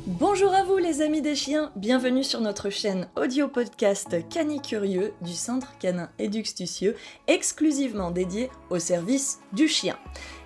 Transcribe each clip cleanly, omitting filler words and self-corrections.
Bonjour à vous les amis des chiens, bienvenue sur notre chaîne audio podcast Canicurieux du Centre Canin Éduxtucieux, exclusivement dédié au service du chien.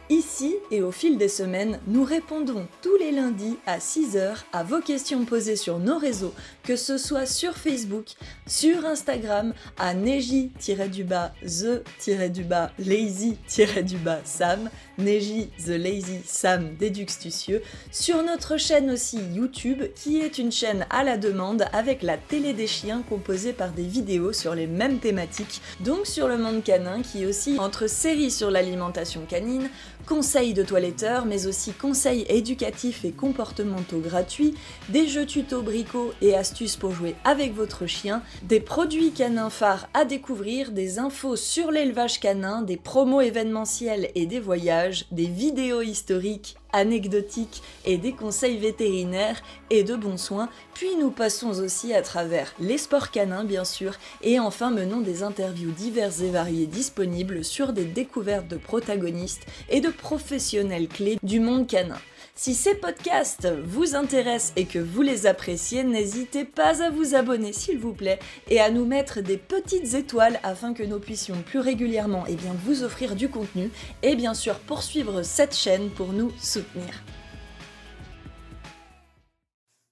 Ici et au fil des semaines, nous répondons tous les lundis à 6h à vos questions posées sur nos réseaux, que ce soit sur Facebook, sur Instagram, à Neji-the-lazy-sam, Neji the Lazy Sam d'Éduxtucieux, sur notre chaîne aussi YouTube, qui est une chaîne à la demande avec la télé des chiens composée par des vidéos sur les mêmes thématiques, donc sur le monde canin qui est aussi entre séries sur l'alimentation canine, conseils de toiletteurs, mais aussi conseils éducatifs et comportementaux gratuits, des jeux tutos bricots et astuces pour jouer avec votre chien, des produits canins phares à découvrir, des infos sur l'élevage canin, des promos événementiels et des voyages, des vidéos historiques, anecdotiques et des conseils vétérinaires et de bons soins, puis nous passons aussi à travers les sports canins bien sûr, et enfin menons des interviews diverses et variées disponibles sur des découvertes de protagonistes et de professionnels clés du monde canin. Si ces podcasts vous intéressent et que vous les appréciez, n'hésitez pas à vous abonner s'il vous plaît et à nous mettre des petites étoiles afin que nous puissions plus régulièrement vous offrir du contenu et bien sûr poursuivre cette chaîne pour nous soutenir.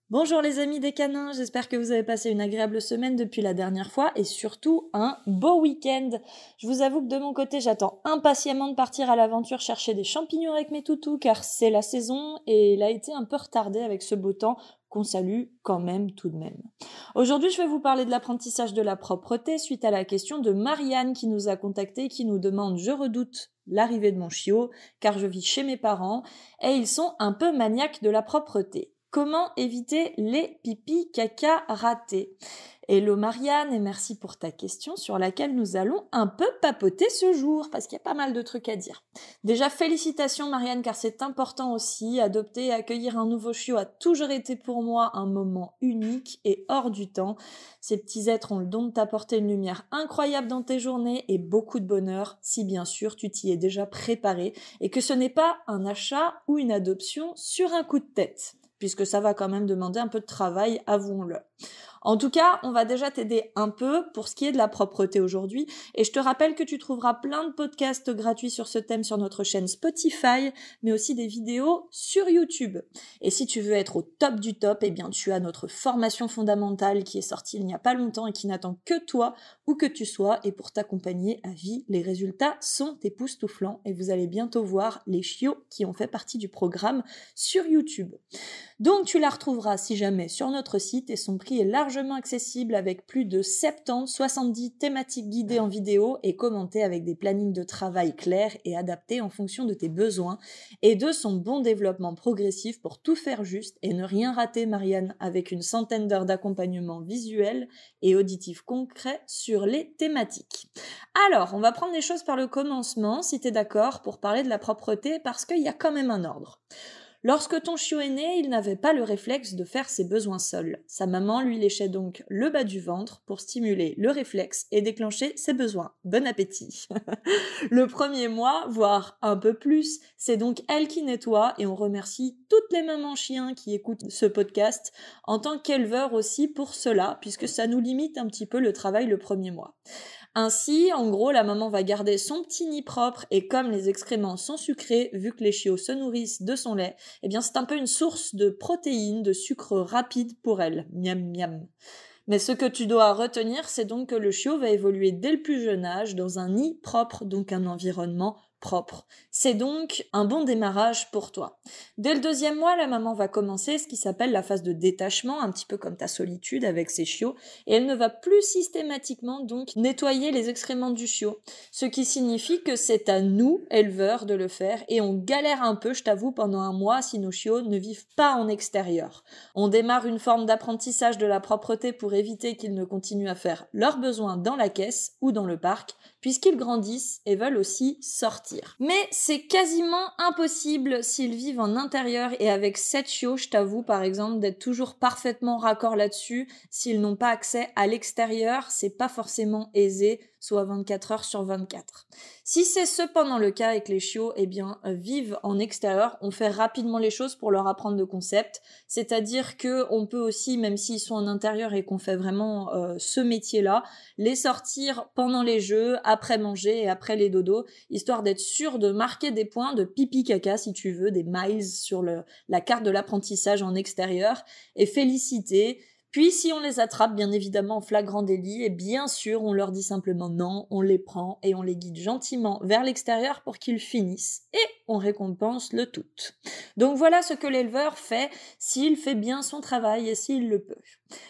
Bonjour les amis des canins, j'espère que vous avez passé une agréable semaine depuis la dernière fois et surtout un beau week-end. Je vous avoue que de mon côté, j'attends impatiemment de partir à l'aventure chercher des champignons avec mes toutous car c'est la saison et il a été un peu retardé avec ce beau temps qu'on salue quand même tout de même. Aujourd'hui, je vais vous parler de l'apprentissage de la propreté suite à la question de Marianne qui nous a contacté, qui nous demande « Je redoute l'arrivée de mon chiot car je vis chez mes parents et ils sont un peu maniaques de la propreté. Comment éviter les pipis caca ratés ?» Hello Marianne et merci pour ta question sur laquelle nous allons un peu papoter ce jour parce qu'il y a pas mal de trucs à dire. Déjà félicitations Marianne car c'est important aussi, adopter et accueillir un nouveau chiot a toujours été pour moi un moment unique et hors du temps. Ces petits êtres ont le don de t'apporter une lumière incroyable dans tes journées et beaucoup de bonheur si bien sûr tu t'y es déjà préparé et que ce n'est pas un achat ou une adoption sur un coup de tête, puisque ça va quand même demander un peu de travail, avouons-le. En tout cas, on va déjà t'aider un peu pour ce qui est de la propreté aujourd'hui, et je te rappelle que tu trouveras plein de podcasts gratuits sur ce thème sur notre chaîne Spotify, mais aussi des vidéos sur YouTube. Et si tu veux être au top du top, eh bien tu as notre formation fondamentale qui est sortie il n'y a pas longtemps et qui n'attend que toi, où que tu sois, et pour t'accompagner à vie, les résultats sont époustouflants, et vous allez bientôt voir les chiots qui ont fait partie du programme sur YouTube. Donc tu la retrouveras si jamais sur notre site et son prix est largement accessible avec plus de 70 thématiques guidées en vidéo et commentées avec des plannings de travail clairs et adaptés en fonction de tes besoins et de son bon développement progressif pour tout faire juste et ne rien rater Marianne avec une centaine d'heures d'accompagnement visuel et auditif concret sur les thématiques. Alors, on va prendre les choses par le commencement si t'es d'accord pour parler de la propreté parce qu'il y a quand même un ordre. Lorsque ton chiot est né, il n'avait pas le réflexe de faire ses besoins seul. Sa maman lui léchait donc le bas du ventre pour stimuler le réflexe et déclencher ses besoins. Bon appétit. Le premier mois, voire un peu plus, c'est donc elle qui nettoie et on remercie toutes les mamans chiens qui écoutent ce podcast en tant qu'éleveur aussi pour cela, puisque ça nous limite un petit peu le travail le premier mois. Ainsi, en gros, la maman va garder son petit nid propre et comme les excréments sont sucrés, vu que les chiots se nourrissent de son lait, eh bien c'est un peu une source de protéines, de sucre rapide pour elle. Miam miam. Mais ce que tu dois retenir, c'est donc que le chiot va évoluer dès le plus jeune âge dans un nid propre, donc un environnement propre. C'est donc un bon démarrage pour toi. Dès le deuxième mois, la maman va commencer ce qui s'appelle la phase de détachement, un petit peu comme ta solitude avec ses chiots, et elle ne va plus systématiquement donc nettoyer les excréments du chiot, ce qui signifie que c'est à nous, éleveurs, de le faire, et on galère un peu, je t'avoue, pendant un mois si nos chiots ne vivent pas en extérieur. On démarre une forme d'apprentissage de la propreté pour éviter qu'ils ne continuent à faire leurs besoins dans la caisse ou dans le parc, puisqu'ils grandissent et veulent aussi sortir. Mais c'est quasiment impossible s'ils vivent en intérieur et avec 7 chiots, je t'avoue par exemple d'être toujours parfaitement raccord là-dessus. S'ils n'ont pas accès à l'extérieur, c'est pas forcément aisé, soit 24 heures sur 24. Si c'est cependant le cas et que les chiots vivent en extérieur, on fait rapidement les choses pour leur apprendre de concept, c'est-à-dire que on peut aussi, même s'ils sont en intérieur et qu'on fait vraiment ce métier-là, les sortir pendant les jeux, après manger et après les dodos, histoire d'être sûr de marquer des points de pipi caca si tu veux, des miles sur la carte de l'apprentissage en extérieur et féliciter. Puis si on les attrape bien évidemment en flagrant délit, et bien sûr on leur dit simplement non, on les prend et on les guide gentiment vers l'extérieur pour qu'ils finissent et on récompense le tout. Donc voilà ce que l'éleveur fait s'il fait bien son travail et s'il le peut.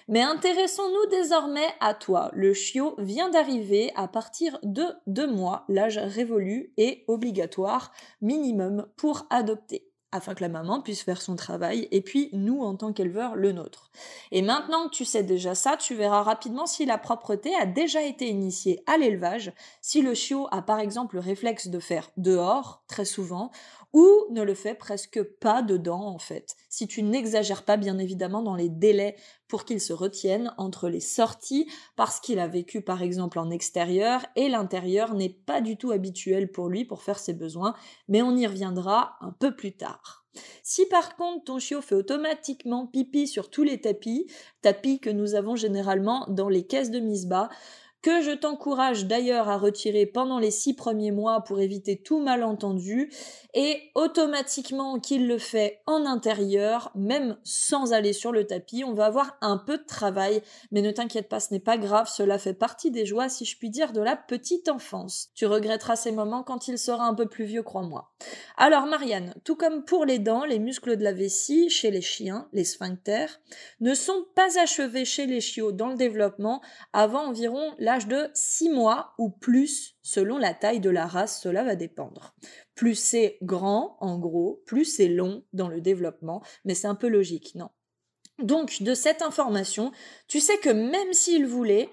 Mais intéressons-nous désormais à toi. Le chiot vient d'arriver à partir de 2 mois, l'âge révolu et obligatoire minimum pour adopter, afin que la maman puisse faire son travail, et puis nous, en tant qu'éleveurs, le nôtre. Et maintenant que tu sais déjà ça, tu verras rapidement si la propreté a déjà été initiée à l'élevage, si le chiot a par exemple le réflexe de faire dehors, très souvent, ou ne le fait presque pas dedans en fait, si tu n'exagères pas bien évidemment dans les délais pour qu'il se retienne entre les sorties, parce qu'il a vécu par exemple en extérieur, et l'intérieur n'est pas du tout habituel pour lui pour faire ses besoins, mais on y reviendra un peu plus tard. Si par contre ton chiot fait automatiquement pipi sur tous les tapis que nous avons généralement dans les caisses de mise bas, que je t'encourage d'ailleurs à retirer pendant les 6 premiers mois pour éviter tout malentendu, et automatiquement qu'il le fait en intérieur, même sans aller sur le tapis, on va avoir un peu de travail, mais ne t'inquiète pas, ce n'est pas grave, cela fait partie des joies, si je puis dire, de la petite enfance. Tu regretteras ces moments quand il sera un peu plus vieux, crois-moi. Alors Marianne, tout comme pour les dents, les muscles de la vessie chez les chiens, les sphincters, ne sont pas achevés chez les chiots dans le développement avant environ l'âge de 6 mois ou plus, selon la taille de la race, cela va dépendre. Plus c'est grand, en gros, plus c'est long dans le développement, mais c'est un peu logique, non? Donc, de cette information, tu sais que même s'il voulait,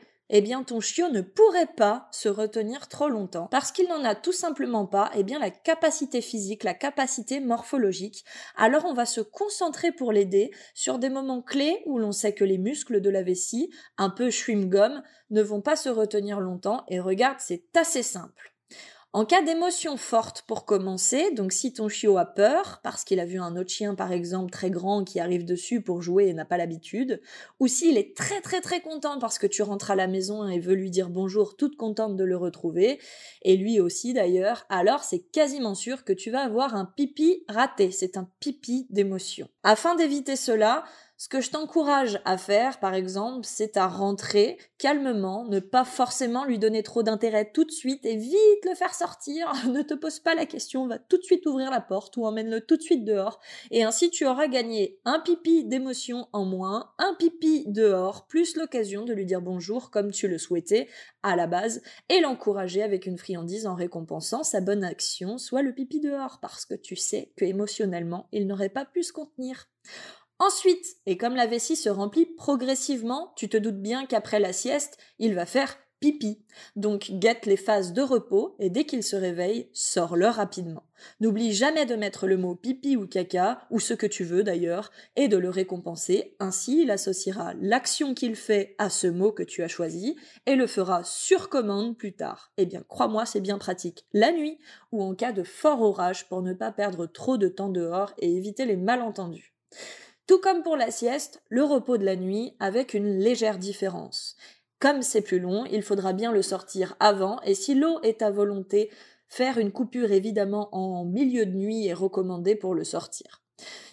ton chiot ne pourrait pas se retenir trop longtemps parce qu'il n'en a tout simplement pas la capacité physique, la capacité morphologique. Alors on va se concentrer pour l'aider sur des moments clés où l'on sait que les muscles de la vessie, un peu chewing-gum, ne vont pas se retenir longtemps, et regarde, c'est assez simple. En cas d'émotion forte pour commencer, donc si ton chiot a peur, parce qu'il a vu un autre chien par exemple très grand qui arrive dessus pour jouer et n'a pas l'habitude, ou s'il est très très très content parce que tu rentres à la maison et veut lui dire bonjour, toute contente de le retrouver, et lui aussi d'ailleurs, alors c'est quasiment sûr que tu vas avoir un pipi raté, c'est un pipi d'émotion. Afin d'éviter cela, ce que je t'encourage à faire, par exemple, c'est à rentrer calmement, ne pas forcément lui donner trop d'intérêt tout de suite et vite le faire sortir. Ne te pose pas la question, va tout de suite ouvrir la porte ou emmène-le tout de suite dehors. Et ainsi, tu auras gagné un pipi d'émotion en moins, un pipi dehors, plus l'occasion de lui dire bonjour comme tu le souhaitais à la base et l'encourager avec une friandise en récompensant sa bonne action, soit le pipi dehors, parce que tu sais que émotionnellement, il n'aurait pas pu se contenir. Ensuite, et comme la vessie se remplit progressivement, tu te doutes bien qu'après la sieste, il va faire pipi. Donc guette les phases de repos et dès qu'il se réveille, sors-le rapidement. N'oublie jamais de mettre le mot pipi ou caca, ou ce que tu veux d'ailleurs, et de le récompenser. Ainsi, il associera l'action qu'il fait à ce mot que tu as choisi et le fera sur commande plus tard. Eh bien, crois-moi, c'est bien pratique. La nuit ou en cas de fort orage pour ne pas perdre trop de temps dehors et éviter les malentendus. Tout comme pour la sieste, le repos de la nuit avec une légère différence. Comme c'est plus long, il faudra bien le sortir avant, et si l'eau est à volonté, faire une coupure évidemment en milieu de nuit est recommandé pour le sortir.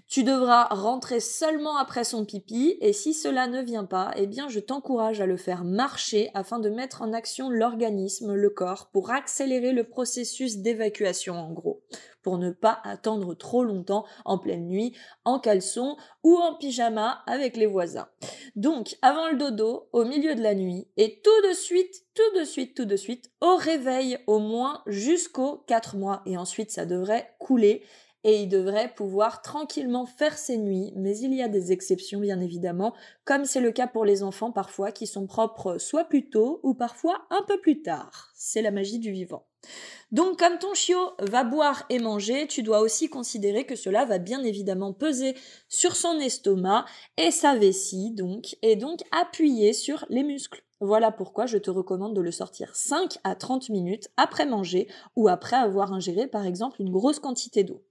Tu devras rentrer seulement après son pipi, et si cela ne vient pas, je t'encourage à le faire marcher afin de mettre en action l'organisme, le corps, pour accélérer le processus d'évacuation en gros, pour ne pas attendre trop longtemps en pleine nuit, en caleçon ou en pyjama avec les voisins. Donc, avant le dodo, au milieu de la nuit, et tout de suite, au réveil, au moins jusqu'aux 4 mois, et ensuite ça devrait couler, et il devrait pouvoir tranquillement faire ses nuits, mais il y a des exceptions bien évidemment, comme c'est le cas pour les enfants parfois qui sont propres soit plus tôt ou parfois un peu plus tard. C'est la magie du vivant. Donc comme ton chiot va boire et manger, tu dois aussi considérer que cela va bien évidemment peser sur son estomac et sa vessie et donc appuyer sur les muscles. Voilà pourquoi je te recommande de le sortir 5 à 30 minutes après manger ou après avoir ingéré par exemple une grosse quantité d'eau.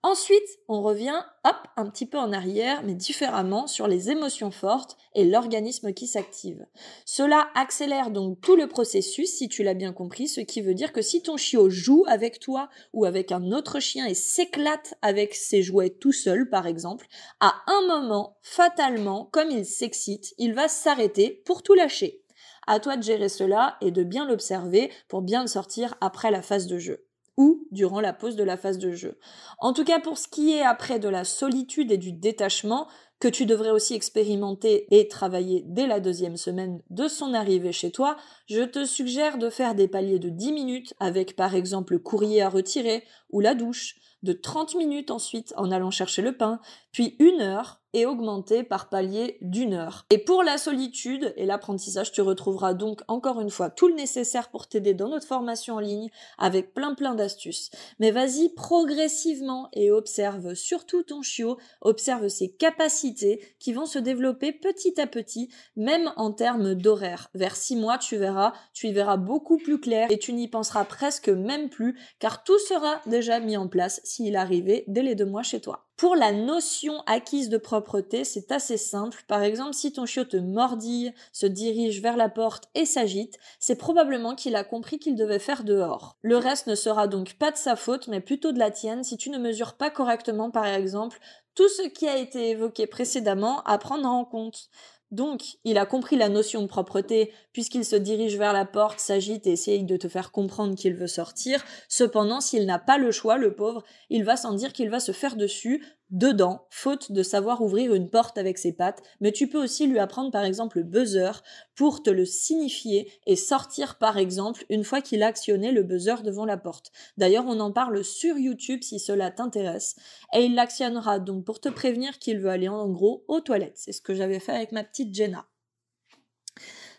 Ensuite, on revient, hop, un petit peu en arrière, mais différemment, sur les émotions fortes et l'organisme qui s'active. Cela accélère donc tout le processus, si tu l'as bien compris, ce qui veut dire que si ton chiot joue avec toi ou avec un autre chien et s'éclate avec ses jouets tout seul, par exemple, à un moment, fatalement, comme il s'excite, il va s'arrêter pour tout lâcher. À toi de gérer cela et de bien l'observer pour bien le sortir après la phase de jeu ou durant la pause de la phase de jeu. En tout cas, pour ce qui est après de la solitude et du détachement, que tu devrais aussi expérimenter et travailler dès la 2e semaine de son arrivée chez toi, je te suggère de faire des paliers de 10 minutes avec par exemple le courrier à retirer ou la douche, de 30 minutes ensuite en allant chercher le pain, puis 1 heure et augmenter par palier d'1 heure. Et pour la solitude et l'apprentissage, tu retrouveras donc encore une fois tout le nécessaire pour t'aider dans notre formation en ligne avec plein d'astuces. Mais vas-y progressivement et observe surtout ton chiot, observe ses capacités qui vont se développer petit à petit, même en termes d'horaire. Vers 6 mois, tu y verras beaucoup plus clair et tu n'y penseras presque même plus car tout sera déjà mis en place s'il arrivait dès les 2 mois chez toi. Pour la notion acquise de propreté, c'est assez simple. Par exemple, si ton chiot te mordille, se dirige vers la porte et s'agite, c'est probablement qu'il a compris qu'il devait faire dehors. Le reste ne sera donc pas de sa faute, mais plutôt de la tienne si tu ne mesures pas correctement, par exemple, tout ce qui a été évoqué précédemment à prendre en compte. Donc, il a compris la notion de propreté puisqu'il se dirige vers la porte, s'agite et essaye de te faire comprendre qu'il veut sortir. Cependant, s'il n'a pas le choix, le pauvre, il va sans dire qu'il va se faire dessus, dedans, faute de savoir ouvrir une porte avec ses pattes. Mais tu peux aussi lui apprendre par exemple le buzzer pour te le signifier et sortir par exemple une fois qu'il a actionné le buzzer devant la porte. D'ailleurs, on en parle sur YouTube si cela t'intéresse. Et il l'actionnera donc pour te prévenir qu'il veut aller en gros aux toilettes. C'est ce que j'avais fait avec ma petite Jenna.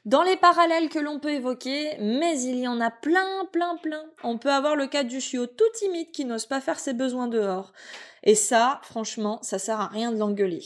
Dans les parallèles que l'on peut évoquer, mais il y en a plein. On peut avoir le cas du chiot tout timide qui n'ose pas faire ses besoins dehors. Et ça, franchement, ça sert à rien de l'engueuler.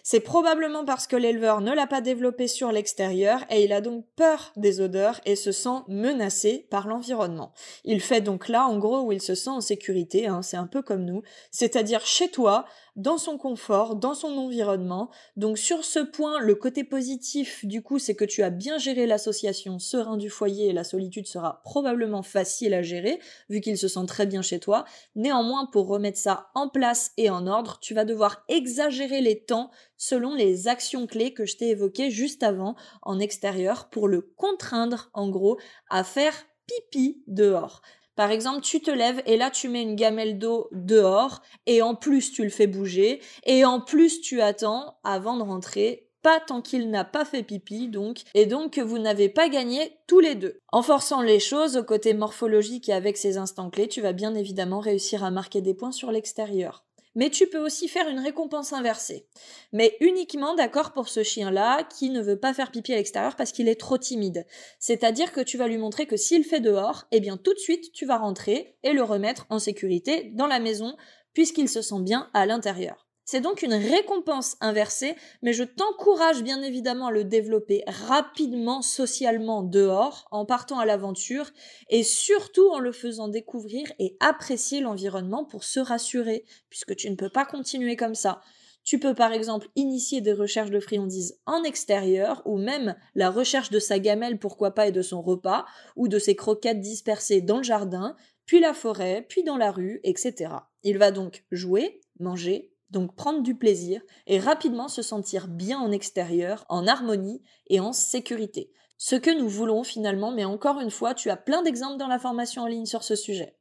C'est probablement parce que l'éleveur ne l'a pas développé sur l'extérieur et il a donc peur des odeurs et se sent menacé par l'environnement. Il fait donc là, en gros, où il se sent en sécurité, c'est un peu comme nous, c'est-à-dire chez toi, dans son confort, dans son environnement. Donc sur ce point, le côté positif, du coup, c'est que tu as bien géré l'association serein du foyer et la solitude sera probablement facile à gérer, vu qu'il se sent très bien chez toi. Néanmoins, pour remettre ça en place et en ordre, tu vas devoir exagérer les temps selon les actions clés que je t'ai évoquées juste avant en extérieur pour le contraindre, en gros, à faire pipi dehors. Par exemple, tu te lèves et là tu mets une gamelle d'eau dehors et en plus tu le fais bouger et en plus tu attends avant de rentrer, pas tant qu'il n'a pas fait pipi et donc que vous n'avez pas gagné tous les deux. En forçant les choses au côté morphologique et avec ces instants clés, tu vas bien évidemment réussir à marquer des points sur l'extérieur. Mais tu peux aussi faire une récompense inversée. Mais uniquement, d'accord, pour ce chien-là qui ne veut pas faire pipi à l'extérieur parce qu'il est trop timide. C'est-à-dire que tu vas lui montrer que s'il fait dehors, eh bien tout de suite, tu vas rentrer et le remettre en sécurité dans la maison puisqu'il se sent bien à l'intérieur. C'est donc une récompense inversée, mais je t'encourage bien évidemment à le développer rapidement, socialement, dehors, en partant à l'aventure, et surtout en le faisant découvrir et apprécier l'environnement pour se rassurer, puisque tu ne peux pas continuer comme ça. Tu peux par exemple initier des recherches de friandises en extérieur, ou même la recherche de sa gamelle, pourquoi pas, et de son repas, ou de ses croquettes dispersées dans le jardin, puis la forêt, puis dans la rue, etc. Il va donc jouer, manger, donc prendre du plaisir et rapidement se sentir bien en extérieur, en harmonie et en sécurité. Ce que nous voulons finalement, mais encore une fois, tu as plein d'exemples dans la formation en ligne sur ce sujet.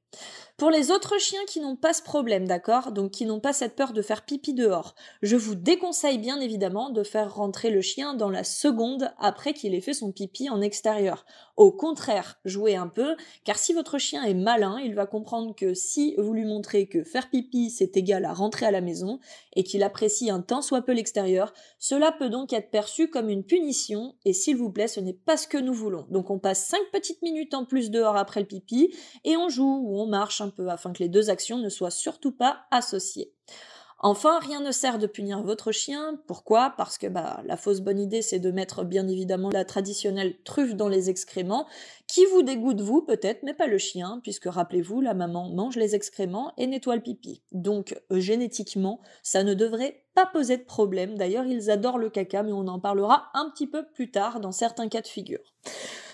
Pour les autres chiens qui n'ont pas ce problème, d'accord, donc qui n'ont pas cette peur de faire pipi dehors, je vous déconseille bien évidemment de faire rentrer le chien dans la seconde après qu'il ait fait son pipi en extérieur. Au contraire, jouez un peu, car si votre chien est malin, il va comprendre que si vous lui montrez que faire pipi c'est égal à rentrer à la maison et qu'il apprécie un tant soit peu l'extérieur, cela peut donc être perçu comme une punition et s'il vous plaît, ce n'est pas ce que nous voulons. Donc on passe 5 petites minutes en plus dehors après le pipi et on joue ou on marche un peu afin que les deux actions ne soient surtout pas associées. Enfin, rien ne sert de punir votre chien. Pourquoi? Parce que la fausse bonne idée, c'est de mettre bien évidemment la traditionnelle truffe dans les excréments, qui vous dégoûte vous peut-être, mais pas le chien, puisque rappelez-vous, la maman mange les excréments et nettoie le pipi. Donc génétiquement, ça ne devrait pas poser de problème. D'ailleurs, ils adorent le caca, mais on en parlera un petit peu plus tard dans certains cas de figure.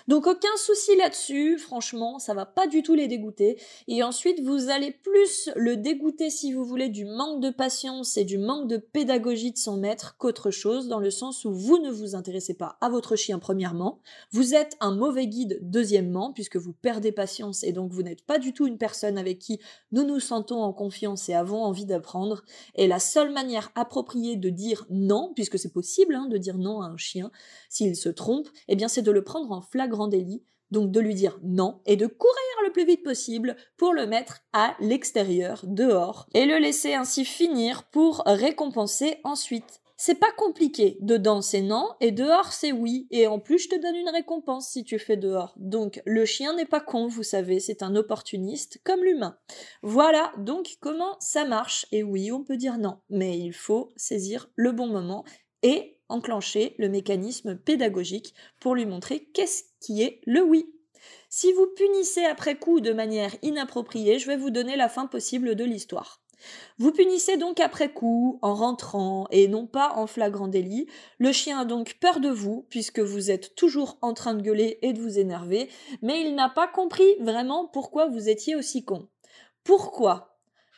Donc aucun souci là-dessus, franchement, ça va pas du tout les dégoûter. Et ensuite, vous allez plus le dégoûter, si vous voulez, du manque de patience et du manque de pédagogie de son maître qu'autre chose, dans le sens où vous ne vous intéressez pas à votre chien premièrement, vous êtes un mauvais guide deuxièmement, puisque vous perdez patience et donc vous n'êtes pas du tout une personne avec qui nous nous sentons en confiance et avons envie d'apprendre. Et la seule manière appropriée de dire non, puisque c'est possible de dire non à un chien, s'il se trompe, eh bien c'est de le prendre en flagrant délit, donc de lui dire non et de courir le plus vite possible pour le mettre à l'extérieur, dehors, et le laisser ainsi finir pour récompenser ensuite. C'est pas compliqué, dedans c'est non et dehors c'est oui, et en plus je te donne une récompense si tu fais dehors. Donc le chien n'est pas con, vous savez, c'est un opportuniste comme l'humain. Voilà donc comment ça marche, et oui on peut dire non, mais il faut saisir le bon moment et enclencher le mécanisme pédagogique pour lui montrer qu'est-ce qui est le oui. Si vous punissez après coup de manière inappropriée, je vais vous donner la fin possible de l'histoire. Vous punissez donc après coup, en rentrant, et non pas en flagrant délit. Le chien a donc peur de vous, puisque vous êtes toujours en train de gueuler et de vous énerver, mais il n'a pas compris vraiment pourquoi vous étiez aussi con. Pourquoi ?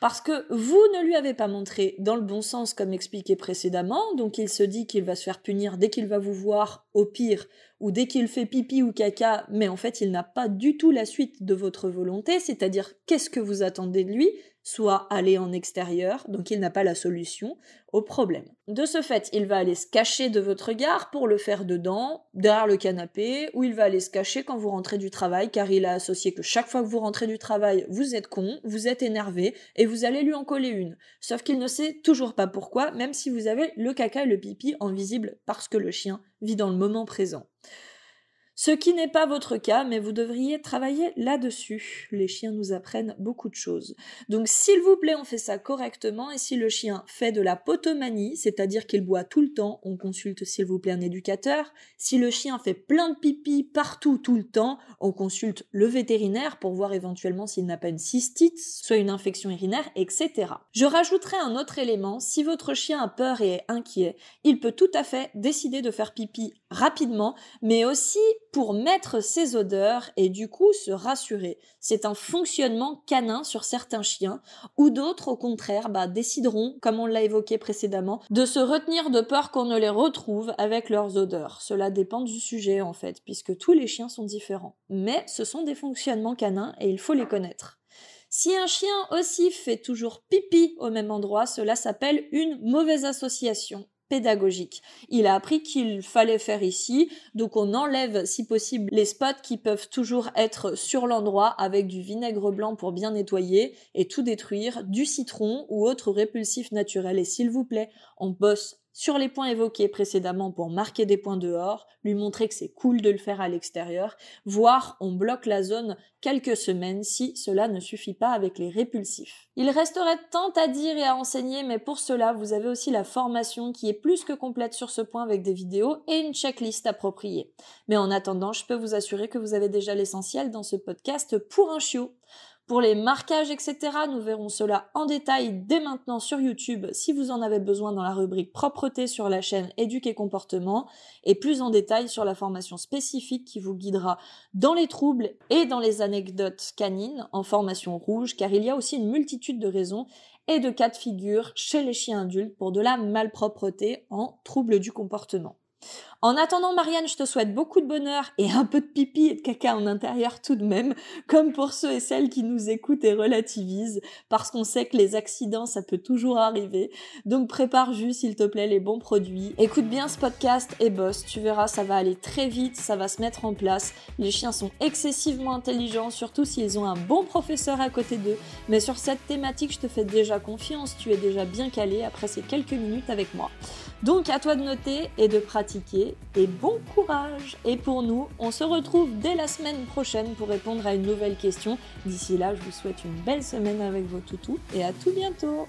Parce que vous ne lui avez pas montré dans le bon sens comme expliqué précédemment, donc il se dit qu'il va se faire punir dès qu'il va vous voir, au pire, ou dès qu'il fait pipi ou caca, mais en fait il n'a pas du tout la suite de votre volonté, c'est-à-dire qu'est-ce que vous attendez de lui, soit aller en extérieur, donc il n'a pas la solution au problème. De ce fait, il va aller se cacher de votre regard pour le faire dedans, derrière le canapé, ou il va aller se cacher quand vous rentrez du travail, car il a associé que chaque fois que vous rentrez du travail, vous êtes con, vous êtes énervé, et vous allez lui en coller une. Sauf qu'il ne sait toujours pas pourquoi, même si vous avez le caca et le pipi en visible, parce que le chien vit dans le moment présent. Ce qui n'est pas votre cas, mais vous devriez travailler là-dessus. Les chiens nous apprennent beaucoup de choses. Donc s'il vous plaît, on fait ça correctement, et si le chien fait de la potomanie, c'est-à-dire qu'il boit tout le temps, on consulte s'il vous plaît un éducateur. Si le chien fait plein de pipi partout tout le temps, on consulte le vétérinaire pour voir éventuellement s'il n'a pas une cystite, soit une infection urinaire, etc. Je rajouterai un autre élément, si votre chien a peur et est inquiet, il peut tout à fait décider de faire pipi rapidement, mais aussi pour mettre ses odeurs et du coup se rassurer. C'est un fonctionnement canin sur certains chiens, ou d'autres au contraire décideront, comme on l'a évoqué précédemment, de se retenir de peur qu'on ne les retrouve avec leurs odeurs. Cela dépend du sujet en fait, puisque tous les chiens sont différents. Mais ce sont des fonctionnements canins et il faut les connaître. Si un chien aussi fait toujours pipi au même endroit, cela s'appelle une mauvaise association pédagogique. Il a appris qu'il fallait faire ici, donc on enlève si possible les spots qui peuvent toujours être sur l'endroit avec du vinaigre blanc pour bien nettoyer et tout détruire, du citron ou autre répulsif naturel. Et s'il vous plaît, on bosse sur les points évoqués précédemment pour marquer des points dehors, lui montrer que c'est cool de le faire à l'extérieur, voire on bloque la zone quelques semaines si cela ne suffit pas avec les répulsifs. Il resterait tant à dire et à enseigner, mais pour cela, vous avez aussi la formation qui est plus que complète sur ce point avec des vidéos et une checklist appropriée. Mais en attendant, je peux vous assurer que vous avez déjà l'essentiel dans ce podcast pour un chiot. Pour les marquages, etc., nous verrons cela en détail dès maintenant sur YouTube si vous en avez besoin dans la rubrique propreté sur la chaîne Éduquer Comportement, et plus en détail sur la formation spécifique qui vous guidera dans les troubles et dans les anecdotes canines en formation rouge, car il y a aussi une multitude de raisons et de cas de figure chez les chiens adultes pour de la malpropreté en troubles du comportement. En attendant, Marianne, je te souhaite beaucoup de bonheur et un peu de pipi et de caca en intérieur tout de même, comme pour ceux et celles qui nous écoutent et relativisent, parce qu'on sait que les accidents, ça peut toujours arriver. Donc prépare juste, s'il te plaît, les bons produits. Écoute bien ce podcast et bosse, tu verras, ça va aller très vite, ça va se mettre en place. Les chiens sont excessivement intelligents, surtout s'ils ont un bon professeur à côté d'eux. Mais sur cette thématique, je te fais déjà confiance, tu es déjà bien calé après ces quelques minutes avec moi. Donc à toi de noter et de pratiquer, et bon courage! Et pour nous, on se retrouve dès la semaine prochaine pour répondre à une nouvelle question. D'ici là, je vous souhaite une belle semaine avec vos toutous et à tout bientôt!